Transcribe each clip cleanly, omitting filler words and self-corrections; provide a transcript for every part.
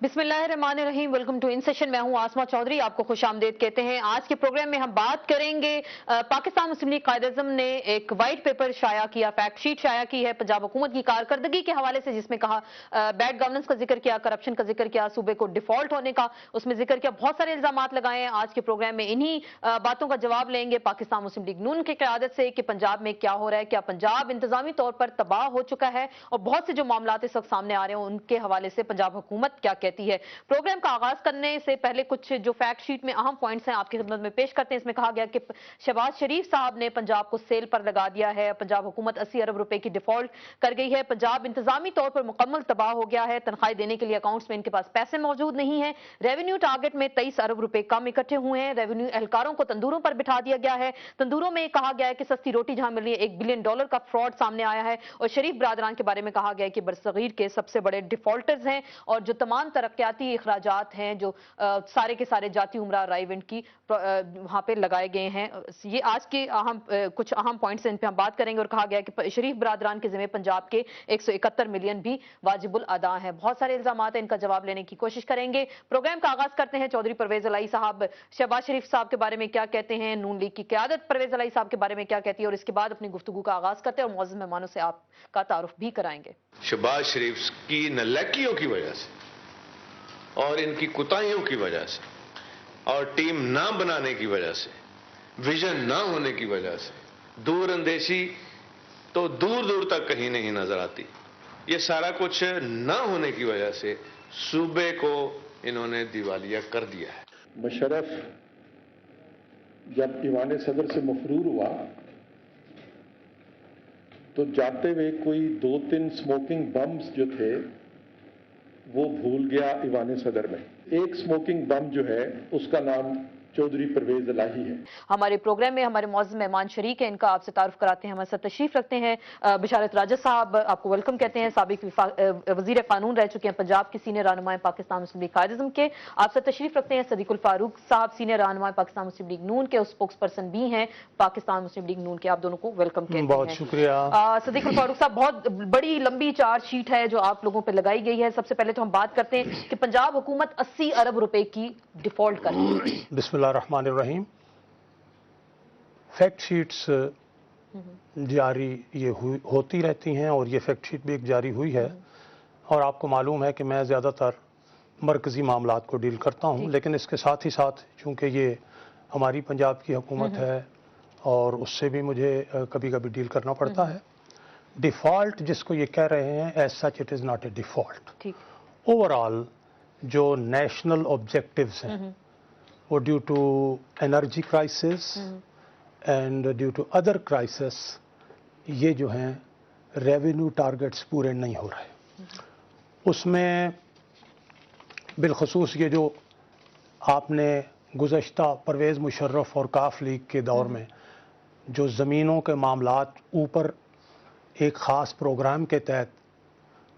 बिस्मिल्लाहिर्रहमानिर्रहीम। Welcome to in session. मैं हूं आसमा चौधरी, आपको खुश आमदेद कहते हैं। आज के प्रोग्राम में हम बात करेंगे पाकिस्तान मुस्लिम लीग कायद-ए-आज़म ने एक वाइट पेपर शाया किया, फैक्ट शीट शाया की है पंजाब हुकूमत की कारकर्दगी के हवाले से, जिसमें कहा बैड गवर्नेंस का जिक्र किया, करप्शन का जिक्र किया, सूबे को डिफॉल्ट होने का उसमें जिक्र किया, बहुत सारे इल्जामात लगाए हैं। आज के प्रोग्राम में इन्हीं बातों का जवाब लेंगे पाकिस्तान मुस्लिम लीग नून की क़यादत से कि पंजाब में क्या हो रहा है, क्या पंजाब इंतजामी तौर पर तबाह हो चुका है, और बहुत से जो मामलात इस वक्त सामने आ रहे हैं उनके हवाले से पंजाब हुकूमत क्या कहती है। प्रोग्राम का आगाज करने से पहले कुछ जो फैक्ट शीट में अहम पॉइंट्स हैं आपकी खिदमत में पेश करते हैं। इसमें कहा गया कि शहबाज शरीफ साहब ने पंजाब को सेल पर लगा दिया है, पंजाब हुकूमत 80 अरब रुपए की डिफॉल्ट कर गई है, पंजाब इंतजामी तौर पर मुकम्मल तबाह हो गया है, तनख्वाहें देने के लिए अकाउंट्स में इनके पास पैसे मौजूद नहीं है, रेवेन्यू टारगेट में 23 अरब रुपए कम इकट्ठे हुए हैं, रेवेन्यू एहलकारों को तंदूरों पर बिठा दिया गया है, तंदूरों में कहा गया है कि सस्ती रोटी जहां मिल रही है, $1 बिलियन का फ्रॉड सामने आया है, और शरीफ बरादरान के बारे में कहा गया है कि बरसगीर के सबसे बड़े डिफॉल्टर्स हैं, और जो तमाम तरक्याती इखराजात हैं जो सारे के सारे जाती उमरा राइवेंट की वहां पे लगाए गए हैं। ये आज के कुछ अहम पॉइंट्स हैं, इन पे हम बात करेंगे। और कहा गया कि शरीफ बरादरान के जिम्मे पंजाब के 171 मिलियन भी वाजिबुल अदा हैं। बहुत सारे इल्जामात हैं, इनका जवाब लेने की कोशिश करेंगे। प्रोग्राम का आगाज करते हैं। चौधरी परवेज अलाई साहब शहबाज शरीफ साहब के बारे में क्या कहते हैं, नून लीग की क़यादत परवेज अलाई साहब के बारे में क्या कहती है, और इसके बाद अपनी गुफ्तगू का आगाज करते हैं और मौजूद मेहमानों से आपका तारुफ भी कराएंगे। शहबाज शरीफ की नालायकियों की वजह से और इनकी कुताहियों की वजह से और टीम ना बनाने की वजह से, विजन ना होने की वजह से, दूर अंदेशी तो दूर दूर तक कहीं नहीं नजर आती, ये सारा कुछ ना होने की वजह से सूबे को इन्होंने दिवालिया कर दिया है। मुशर्रफ जब ईवान सदर से मफरूर हुआ तो जाते हुए कोई 2-3 स्मोकिंग बम्स जो थे वो भूल गया ईवान सदर में। एक स्मोकिंग बम जो है उसका नाम चौधरी परवेज अलाही है। हमारे प्रोग्राम में हमारे मौजूद मेहमान शरीक हैं, इनका आपसे तारुफ कराते हैं। हमारे साथ तशरीफ रखते हैं बिशारत राजा साहब, आपको वेलकम कहते हैं। साबिक वजीर कानून रह चुके हैं, पंजाब के सीनियर रहनुमा पाकिस्तान मुस्लिम लीग कायद-ए-आज़म के। आपसे तशरीफ रखते हैं सदीकुल फारूक साहब, सीनियर रहनुमा पाकिस्तान मुस्लिम लीग नून के, स्पोक्स पर्सन भी हैं पाकिस्तान मुस्लिम लीग नून के। आप दोनों को वेलकम कहते हैं। बहुत शुक्रिया। सदीकुल फारूक साहब, बहुत बड़ी लंबी चार्ज शीट है जो आप लोगों पर लगाई गई है। सबसे पहले तो हम बात करते हैं कि पंजाब हुकूमत 80 अरब रुपए की डिफॉल्ट कर रही है। बिस्मिल्लाहिर्रहमानिर्रहीम। फैक्ट शीट्स जारी ये होती रहती हैं और ये फैक्ट शीट भी एक जारी हुई है, और आपको मालूम है कि मैं ज़्यादातर मरकज़ी मामलात को डील करता हूँ, लेकिन इसके साथ ही साथ चूँकि ये हमारी पंजाब की हुकूमत है और उससे भी मुझे कभी कभी डील करना पड़ता है। डिफ़ॉल्ट जिसको ये कह रहे हैं, as such it is not a default. Overall जो नेशनल ऑब्जेक्टिव्स हैं वो due to energy crisis and due to other crisis, ये जो हैं रेवेन्यू टारगेट्स पूरे नहीं हो रहे। उसमें बिलखसूस ये जो आपने गुज़श्ता परवेज़ मुशर्रफ और काफ लीग के दौर में जो ज़मीनों के मामलात ऊपर एक ख़ास प्रोग्राम के तहत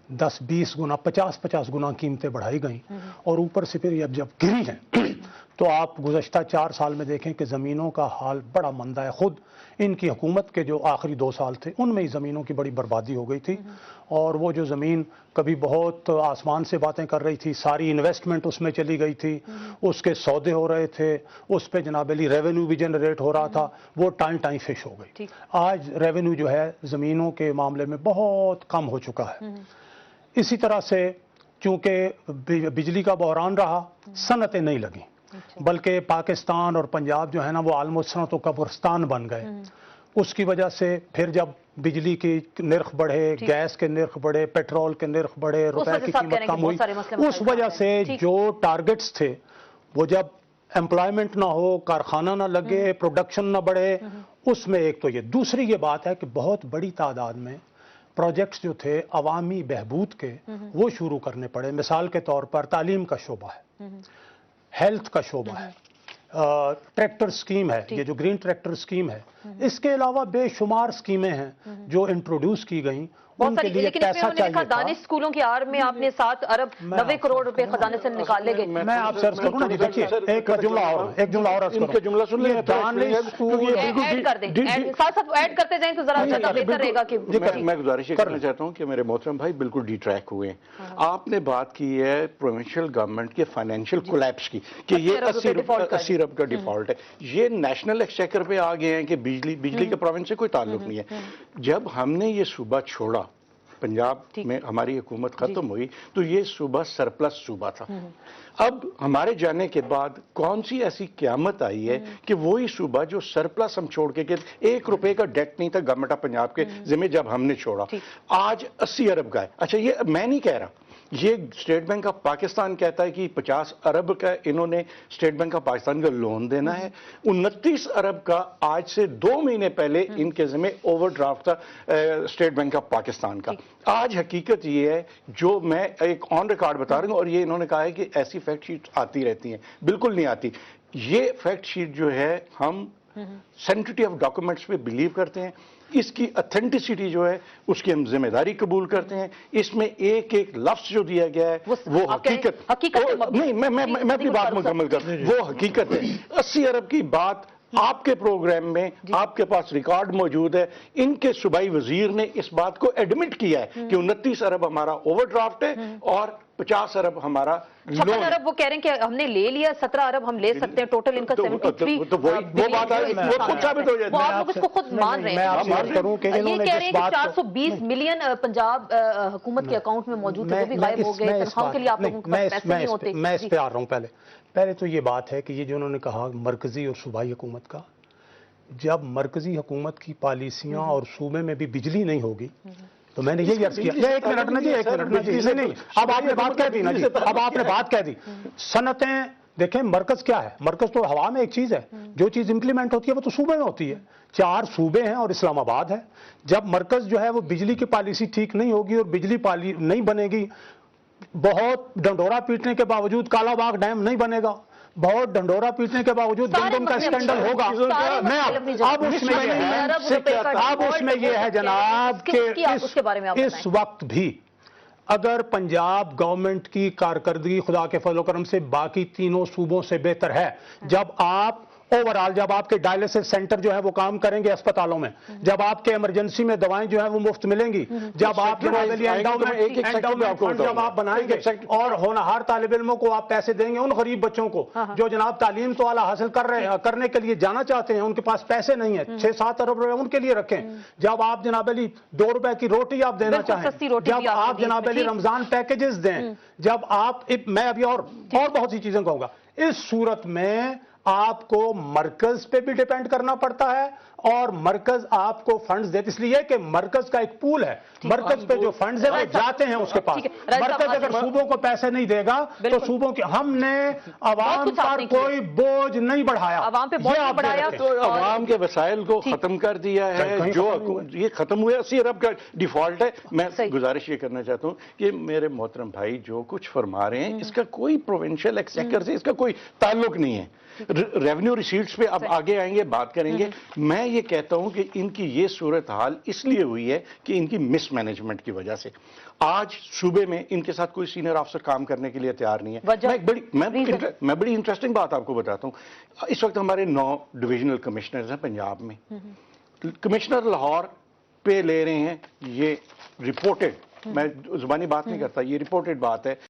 10-20 गुना 50-50 गुना कीमतें बढ़ाई गई, और ऊपर से फिर जब गिरी हैं तो आप गुज़श्ता 4 साल में देखें कि ज़मीनों का हाल बड़ा मंदा है। ख़ुद इनकी हुकूमत के जो आखिरी 2 साल थे उनमें ही ज़मीनों की बड़ी बर्बादी हो गई थी, और वो जो ज़मीन कभी बहुत आसमान से बातें कर रही थी, सारी इन्वेस्टमेंट उसमें चली गई थी, उसके सौदे हो रहे थे, उस पर जनाब अली रेवेन्यू भी जनरेट हो रहा था, वो टाइम फिश हो गई। आज रेवेन्यू जो है ज़मीनों के मामले में बहुत कम हो चुका है। इसी तरह से चूँकि बिजली का बहरान रहा, सनतें नहीं लगी, बल्कि पाकिस्तान और पंजाब जो है ना वो आलमोस्ट सनतों का कब्रिस्तान बन गए। उसकी वजह से फिर जब बिजली की निर्ख बढ़े, गैस के निर्ख बढ़े, पेट्रोल के निर्ख बढ़े, रुपए की कीमत कम हुई, उस वजह से जो टारगेट्स थे वो जब एम्प्लॉयमेंट ना हो, कारखाना ना लगे, प्रोडक्शन ना बढ़े, उसमें एक तो ये। दूसरी ये बात है कि बहुत बड़ी तादाद में प्रोजेक्ट्स जो थे अवामी बहबूद के वो शुरू करने पड़े। मिसाल के तौर पर तालीम का शोबा है, हेल्थ का शोबा है, ट्रैक्टर स्कीम है, ये जो ग्रीन ट्रैक्टर स्कीम है, इसके अलावा बेशुमार स्कीमें हैं जो इंट्रोड्यूस की गई بہت उनके सारी, लिए लेकिन इसमें पैसा उन्होंने लिखा चाहिए था। दानिश स्कूलों की आड़ में आपने 7 अरब 90 करोड़ रुपए खजाने से निकाले गए। मैं आपसे अर्ज करूं ना जी, देखिए एक जुमला और अर्ज इनका जुमला सुन लें, दानिश स्कूल ऐड कर दें, साथ ऐड करते जाएं तो जरा ज्यादा बेहतर रहेगा कि मैं गुजारिश ये करना चाहता हूँ कि मेरे मोहतरम भाई बिल्कुल डिट्रैक हुए हैं। आपने बात की है प्रोविंशियल गवर्नमेंट के फाइनेंशियल कोलैप्स की कि ये 80 अरब का डिफॉल्ट है। ये नेशनल एक्सचेकर पे आ गए हैं कि बिजली के प्रोविंस से कोई ताल्लुक नहीं है। जब हमने ये सूबा छोड़ा, पंजाब में हमारी हुकूमत खत्म हुई, तो ये सूबा सरप्लस सूबा था। अब हमारे जाने के बाद कौन सी ऐसी क्यामत आई है कि वही सूबा जो सरप्लस हम छोड़ के गए, 1 रुपए का डेट नहीं था गवर्नमेंट ऑफ पंजाब के जिम्मे जब हमने छोड़ा, आज 80 अरब का है। अच्छा, ये मैं नहीं कह रहा, ये स्टेट बैंक ऑफ पाकिस्तान कहता है कि 50 अरब का इन्होंने स्टेट बैंक ऑफ पाकिस्तान का लोन देना है। 29 अरब का आज से 2 महीने पहले इनके ज़िम्मे ओवरड्राफ्ट था स्टेट बैंक ऑफ पाकिस्तान का। आज हकीकत ये है जो मैं एक ऑन रिकॉर्ड बता रहा हूँ, और ये इन्होंने कहा है कि ऐसी फैक्ट शीट आती रहती हैं, बिल्कुल नहीं आती। ये फैक्ट शीट जो है हम सेंसिटिविटी ऑफ डॉक्यूमेंट्स पे बिलीव करते हैं, इसकी ऑथेंटिसिटी जो है उसकी हम जिम्मेदारी कबूल करते हैं। इसमें एक एक लफ्ज जो दिया गया है वो हकीकत नहीं, मैं अपनी बात मुकम्मल कर, वो हकीकत है। 80 अरब की बात आपके प्रोग्राम में आपके पास रिकॉर्ड मौजूद है। इनके सूबाई वजीर ने इस बात को एडमिट किया है कि 29 अरब हमारा ओवरड्राफ्ट है और 50 अरब हमारा 56 अरब वो कह रहे हैं कि हमने ले लिया, 17 अरब हम ले सकते हैं, टोटल इनका 73 तो वो बात है, वो खुद साबित हो जाती है। आप लोग इसको खुद मान रहे हैं। ये कह रहे हैं कि 420 मिलियन पंजाब हुकूमत के अकाउंट में मौजूद थे, वो भी गायब हो गए। तनख्वाहों के लिए आप लोगों के पास पैसे नहीं होते। मैं इस पे आ रहा हूँ। पहले तो ये बात है कि ये जो उन्होंने कहा मरकजी और सूबाई हुकूमत का, जब मरकजी हुकूमत की पॉलिसियां और सूबे में भी बिजली नहीं होगी, तो मैंने यही अर्ज किया। एक मिनट ना जी, नहीं, अब आपने बात कह दी ना जी, अब आपने बात कह दी। सनतें देखें, मरकज क्या है? मरकज तो हवा में एक चीज है, जो चीज इंप्लीमेंट होती है वो तो सूबे में होती है। 4 सूबे हैं और इस्लामाबाद है। जब मरकज जो है वो बिजली की पॉलिसी ठीक नहीं होगी और बिजली नहीं बनेगी, बहुत डंडोरा पीटने के बावजूद कालाबाग डैम नहीं बनेगा, बहुत डंडोरा पीटने के बावजूद गंदम का स्कैंडल होगा। मैं अब उसमें ये है जनाब कि इस वक्त भी अगर पंजाब गवर्नमेंट की कारकर्दगी खुदा के फजल करम से बाकी तीनों सूबों से बेहतर है, जब आप ओवरऑल, जब आपके डायलिसिस सेंटर जो है वो काम करेंगे अस्पतालों में, जब आपके इमरजेंसी में दवाएं जो है वो मुफ्त मिलेंगी, जब आप जब आप बनाएंगे और होनहार तालिब इल्मों को आप पैसे देंगे, उन गरीब बच्चों को जो जनाब तालीम तो आला हासिल करने के लिए जाना चाहते हैं, उनके पास पैसे नहीं है, 6-7 अरब रुपए उनके लिए रखें। जब आप जनाब अली 2 रुपए की रोटी आप देना चाहें, जब आप जनाब अली रमजान पैकेजेस दें, जब आप, मैं अभी और बहुत सी चीजें कहूंगा, इस सूरत में आपको मरकज पे भी डिपेंड करना पड़ता है और मरकज आपको फंड्स देते, इसलिए कि मरकज का एक पूल है, मरकज पे जो फंड्स है वो जाते हैं उसके पास। मरकज अगर सूबों को पैसे नहीं देगा तो सूबों के, हमने अवाम पर कोई बोझ नहीं बढ़ाया, अवाम पे बोझ बढ़ाया तो अवाम के वसाइल को खत्म कर दिया है। जो ये खत्म हुए 80 अरब का डिफॉल्ट है। मैं गुजारिश ये करना चाहता हूँ कि मेरे मोहतरम भाई जो कुछ फरमा रहे हैं इसका कोई प्रोविंशियल एक्सचेकर से इसका कोई ताल्लुक नहीं है। रेवेन्यू रिसीट्स पे अब आगे आएंगे, बात करेंगे। मैं ये कहता हूं कि इनकी ये सूरत हाल इसलिए हुई है कि इनकी मिसमैनेजमेंट की वजह से आज सूबे में इनके साथ कोई सीनियर ऑफिसर काम करने के लिए तैयार नहीं है। मैं बड़ी इंटरेस्टिंग बात आपको बताता हूं। इस वक्त हमारे 9 डिविजनल कमिश्नर्स हैं पंजाब में। कमिश्नर लाहौर पे ले रहे हैं, ये रिपोर्टेड, मैं जुबानी बात नहीं करता, ये रिपोर्टेड बात है।